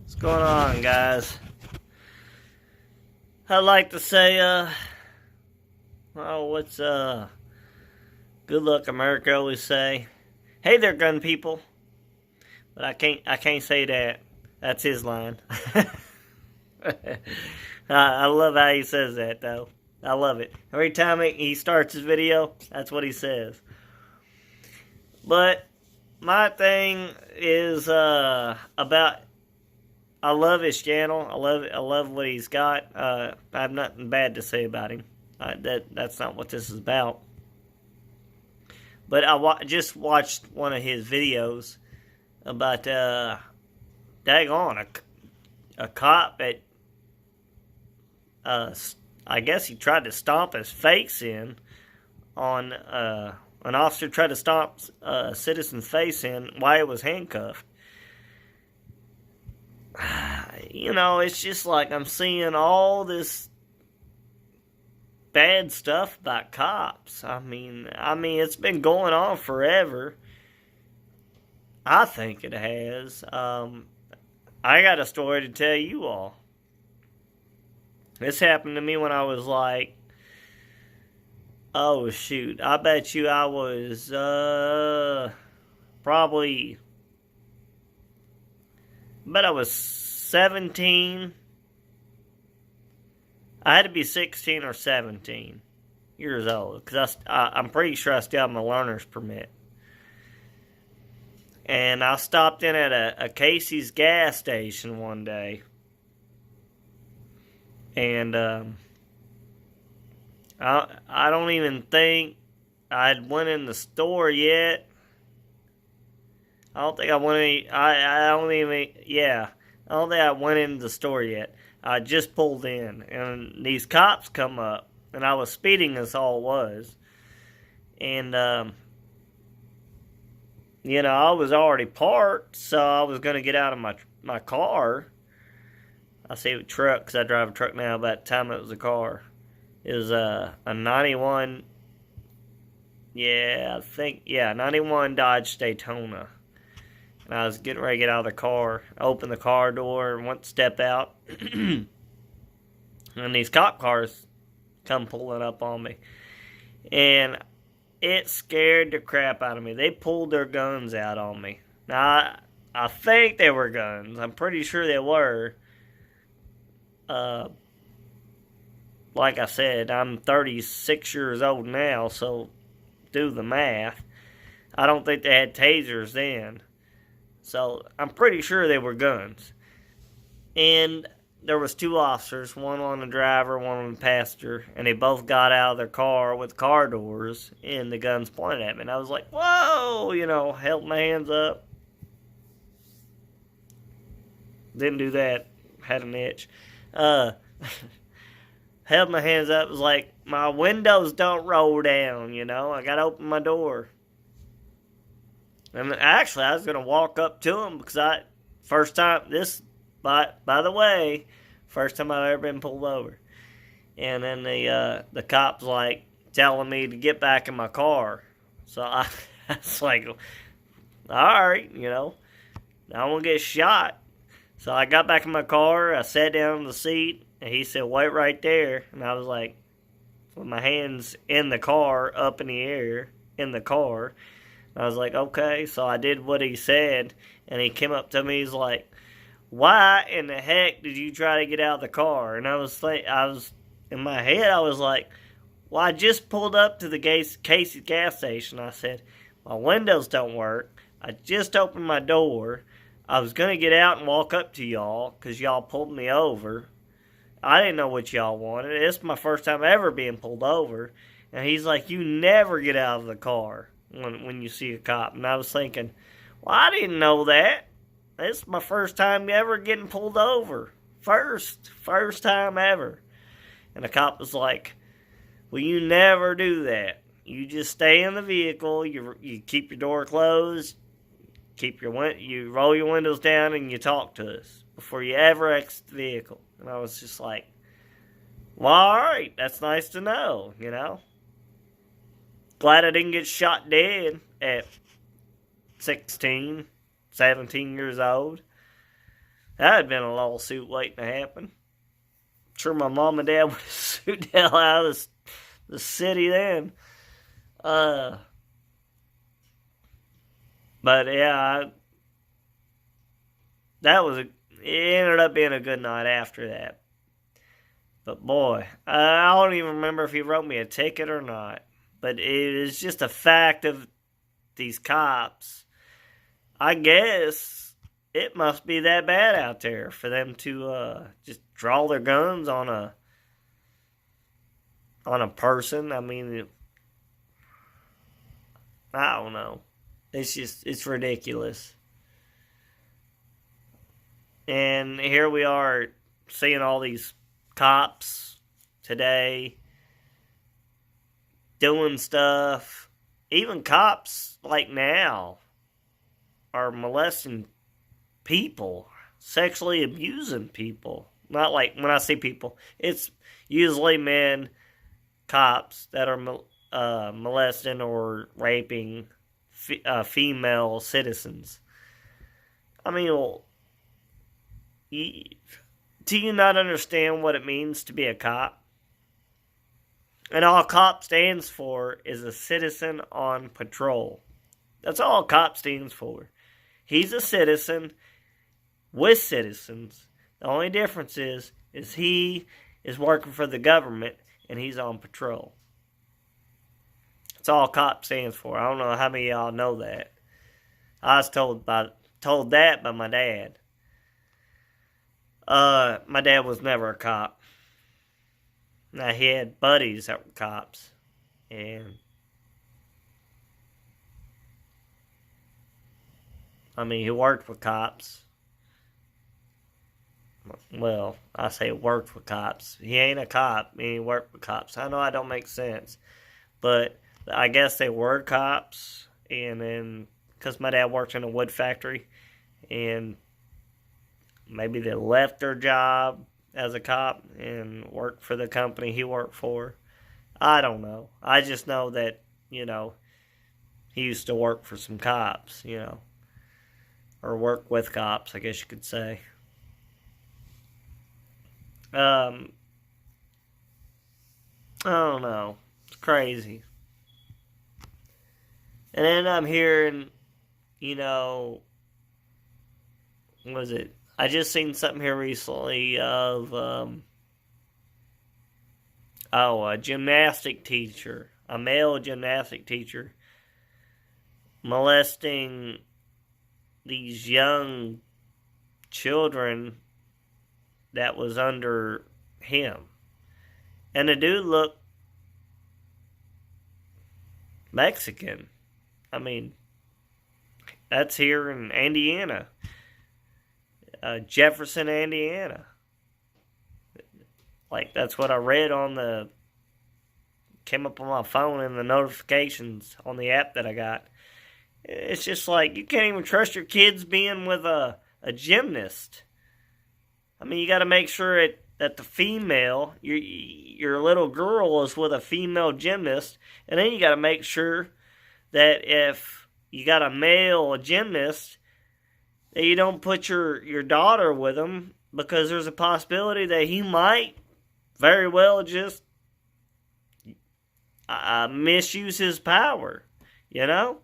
What's going on, guys? I'd like to say, good luck, America, always say. Hey there, gun people. But I can't say that. That's his line. I love how he says that, though. I love it. Every time he starts his video, that's what he says. But my thing is, about I love his channel. I love what he's got. I have nothing bad to say about him. That's not what this is about. But just watched one of his videos about daggone a cop at I guess he tried to stomp his face in on an officer tried to stomp a citizen's face in while he was handcuffed. You know, it's just like I'm seeing all this bad stuff about cops. I mean, it's been going on forever. I think it has. I got a story to tell you all. This happened to me when I was like, oh shoot, I bet you I was probably, but I was 17. I had to be 16 or 17 years old because I'm pretty sure I still have my learner's permit. And I stopped in at a Casey's gas station one day. And I don't even think I'd went in the store yet. I don't think I went. I don't even. Yeah, I don't think I went into the store yet. I just pulled in, and these cops come up, and I was speeding. As all was, and you know, I was already parked, so I was gonna get out of my car. I say a truck because I drive a truck now. By the time it was a car, it was a 91. Yeah, 91 Dodge Daytona. And I was getting ready to get out of the car. I opened the car door and went to step out. And these cop cars come pulling up on me. And it scared the crap out of me. They pulled their guns out on me. Now, I think they were guns. I'm pretty sure they were. Like I said, I'm 36 years old now, so do the math. I don't think they had tasers then. So I'm pretty sure they were guns. And there was two officers, one on the driver, one on the passenger, and they both got out of their car with car doors and the guns pointed at me. And I was like, whoa, you know, held my hands up. Didn't do that. Had an itch. Held my hands up. It was like, my windows don't roll down, you know. I got to open my door. And actually, I was going to walk up to him because first time by the way, first time I've ever been pulled over. And then the cop's like telling me to get back in my car. So I was like, all right, you know, I won't get shot. So I got back in my car, I sat down in the seat, and he said, wait right there. And I was like, with my hands in the car, up in the air, in the car. I was like, okay. So I did what he said, and he came up to me. He's like, why in the heck did you try to get out of the car? And I was in my head, I was like, well, I just pulled up to the Casey gas station. I said, my windows don't work. I just opened my door. I was going to get out and walk up to y'all because y'all pulled me over. I didn't know what y'all wanted. It's my first time ever being pulled over. And he's like, you never get out of the car when you see a cop. And I was thinking, well, I didn't know that. It's my first time ever getting pulled over. First time ever. And the cop was like, well, you never do that. You just stay in the vehicle. You keep your door closed. You roll your windows down and you talk to us before you ever exit the vehicle. And I was just like, well, all right, that's nice to know, you know. Glad I didn't get shot dead at 16, 17 years old. That had been a lawsuit waiting to happen. I'm sure my mom and dad would have sued the hell out of the city then. But yeah, it ended up being a good night after that. But boy, I don't even remember if he wrote me a ticket or not. But it is just a fact of these cops. I guess it must be that bad out there for them to just draw their guns on a person. I mean, I don't know. It's ridiculous. And here we are seeing all these cops today doing stuff. Even cops like now are molesting people, sexually abusing people. Not like when I say people, it's usually men, cops that are molesting or raping female citizens. I mean, do you not understand what it means to be a cop? And all cop stands for is a citizen on patrol. That's all cop stands for. He's a citizen with citizens. The only difference is he is working for the government and he's on patrol. That's all cop stands for. I don't know how many of y'all know that. I was told that by my dad. My dad was never a cop. Now, he had buddies that were cops. And I mean, he worked with cops. Well, I say worked with cops. He ain't a cop. He worked with cops. I know that don't make sense. But I guess they were cops. And then, because my dad worked in a wood factory. And maybe they left their job as a cop and worked for the company he worked for. I don't know. I just know that, he used to work for some cops, or work with cops, I guess you could say. I don't know. It's crazy. And then I'm hearing, what was it? I just seen something here recently of, a gymnastic teacher, a male gymnastic teacher, molesting these young children that was under him. And the dude looked Mexican. I mean, that's here in Indiana. Jefferson, Indiana. Like, that's what I read came up on my phone in the notifications on the app that I got. It's just like, you can't even trust your kids being with a gymnast. I mean, you got to make sure that the female, your little girl is with a female gymnast, and then you got to make sure that if you got a male gymnast, that you don't put your daughter with him, because there's a possibility that he might very well just misuse his power, It's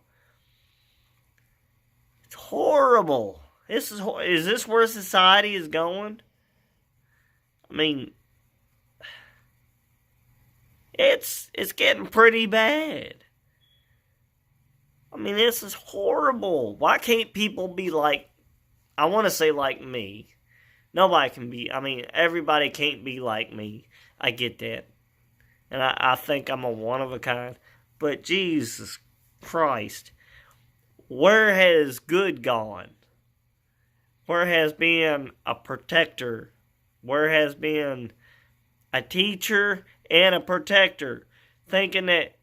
horrible. Is this where society is going? I mean, it's getting pretty bad. I mean, this is horrible. Why can't people be like, I want to say like me. Nobody can be, everybody can't be like me. I get that. And I think I'm a one of a kind. But Jesus Christ, where has good gone? Where has been a protector? Where has been a teacher and a protector? Thinking that,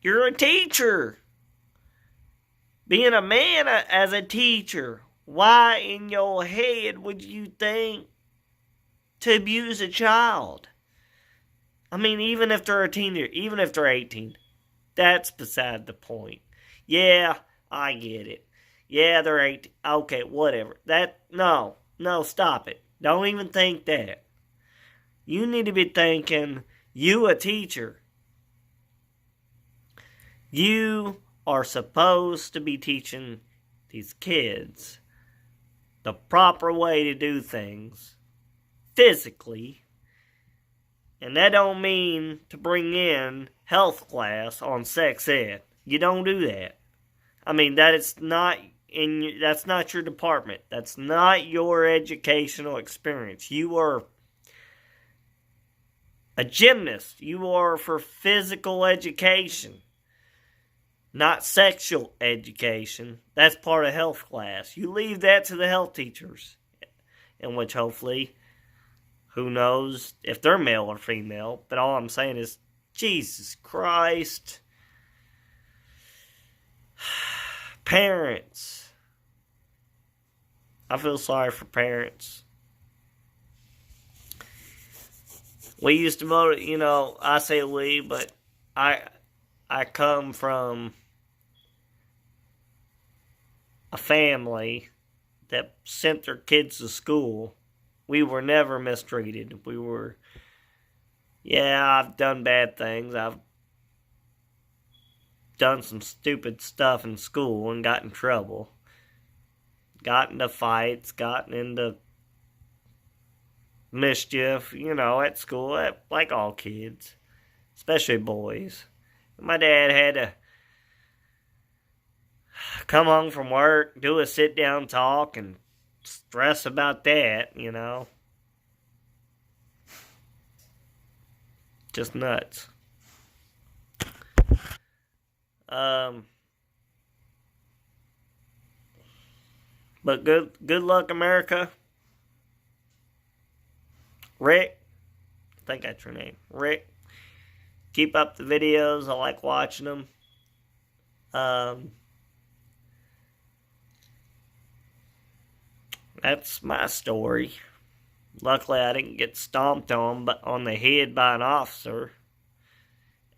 you're a teacher. Being a man as a teacher, why in your head would you think to abuse a child? Even if they're a teenager, even if they're 18, that's beside the point. Yeah, I get it. Yeah, they're 18. Okay, whatever. No, stop it. Don't even think that. You need to be thinking, you a teacher. You are supposed to be teaching these kids the proper way to do things physically. And that don't mean to bring in health class on sex ed. You don't do that. I mean, that's not your department. That's not your educational experience. You are a gymnast. You are for physical education, not sexual education. That's part of health class. You leave that to the health teachers, in which hopefully, who knows if they're male or female. But all I'm saying is, Jesus Christ. Parents. I feel sorry for parents. We used to vote, I say we, but I come from a family that sent their kids to school. We were never mistreated. I've done bad things. I've done some stupid stuff in school and got in trouble. Got into fights, gotten into mischief, at school, like all kids, especially boys. My dad had to come home from work, do a sit-down talk, and stress about that, Just nuts. But good luck, America. Rick, I think that's your name. Rick, keep up the videos. I like watching them. That's my story. Luckily, I didn't get stomped on the head by an officer.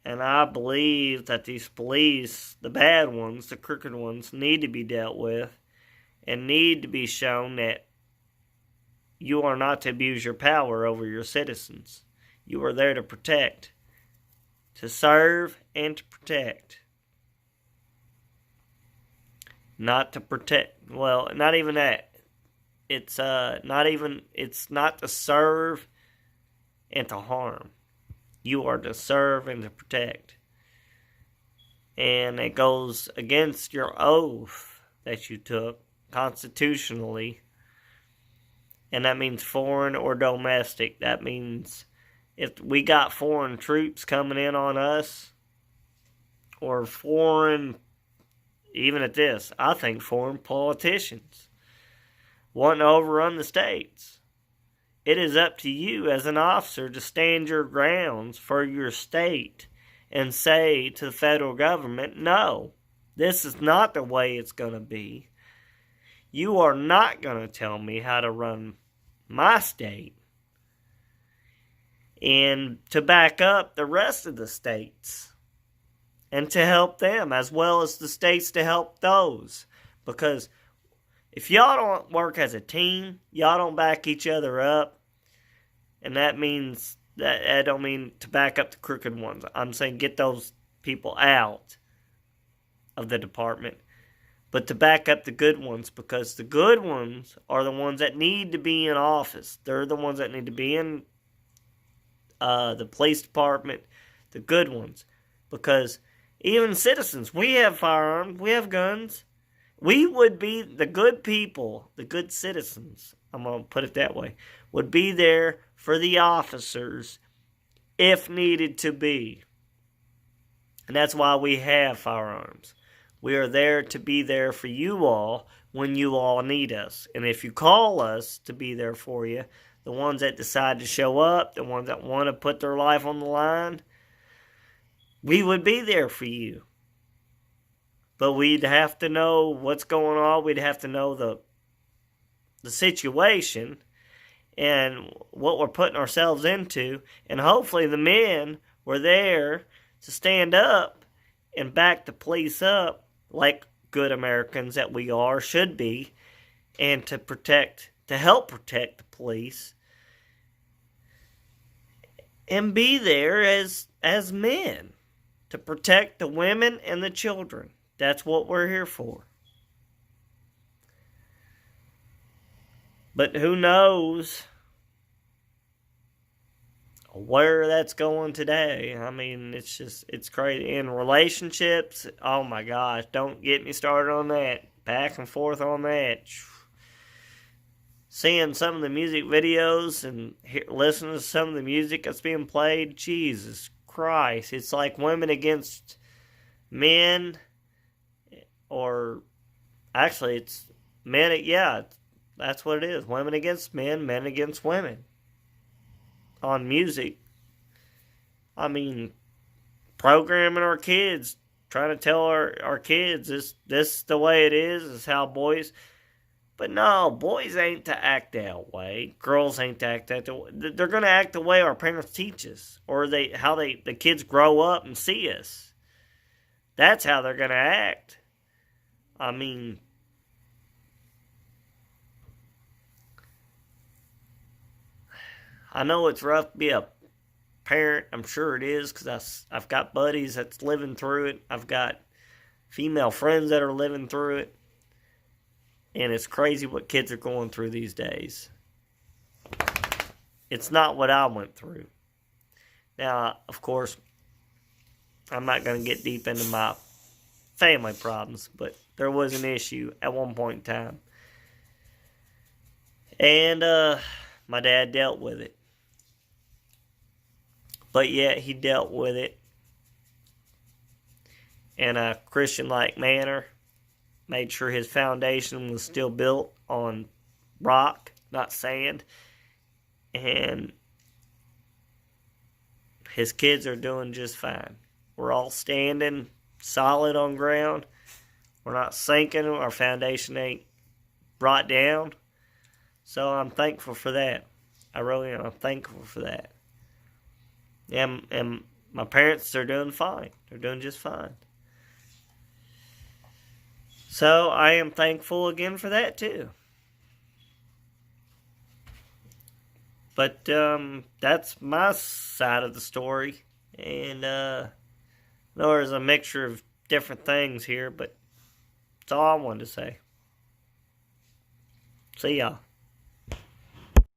And I believe that these police, the bad ones, the crooked ones, need to be dealt with and need to be shown that you are not to abuse your power over your citizens. You are there to protect, to serve, and to protect. Not to protect. Well, not even that. It's not to serve and to harm. You are to serve and to protect. And it goes against your oath that you took constitutionally. And that means foreign or domestic. That means if we got foreign troops coming in on us, or foreign, even at this, I think foreign politicians wanting to overrun the states, it is up to you as an officer to stand your grounds for your state and say to the federal government, no, this is not the way it's going to be. You are not going to tell me how to run my state. And to back up the rest of the states. And to help them, as well as the states to help those. Because if y'all don't work as a team, y'all don't back each other up. And that means, I don't mean to back up the crooked ones. I'm saying get those people out of the department. But to back up the good ones, because the good ones are the ones that need to be in office. They're the ones that need to be in the police department, the good ones. Because even citizens, we have firearms, we have guns. We would be the good people, the good citizens, I'm going to put it that way, would be there for the officers if needed to be. And that's why we have firearms. We are there to be there for you all when you all need us. And if you call us to be there for you, the ones that decide to show up, the ones that want to put their life on the line, we would be there for you. But we'd have to know what's going on. We'd have to know the situation and what we're putting ourselves into. And hopefully the men were there to stand up and back the police up like good Americans that we are, should be, and to help protect the police, and be there as men to protect the women and the children. That's what we're here for. But who knows where that's going today? I mean, it's crazy. In relationships, oh my gosh, don't get me started on that. Back and forth on that. Seeing some of the music videos and listening to some of the music that's being played, Jesus Christ. It's like women against men, or actually it's men, yeah, that's what it is. Women against men, men against women. On music. I mean, programming our kids, trying to tell our kids this is the way it is how boys. But no, boys ain't to act that way. Girls ain't to act that way. They're going to act the way our parents teach us, or how the kids grow up and see us. That's how they're going to act. I mean, I know it's rough to be a parent. I'm sure it is, because I've got buddies that's living through it. I've got female friends that are living through it. And it's crazy what kids are going through these days. It's not what I went through. Now, of course, I'm not going to get deep into my family problems, but there was an issue at one point in time. And my dad dealt with it. But yet he dealt with it in a Christian-like manner. Made sure his foundation was still built on rock, not sand. And his kids are doing just fine. We're all standing solid on ground. We're not sinking. Our foundation ain't brought down. So I'm thankful for that. I really am. I'm thankful for that. And my parents are doing fine. They're doing just fine. So I am thankful again for that too. But that's my side of the story. And there's a mixture of different things here, but that's all I wanted to say. See y'all.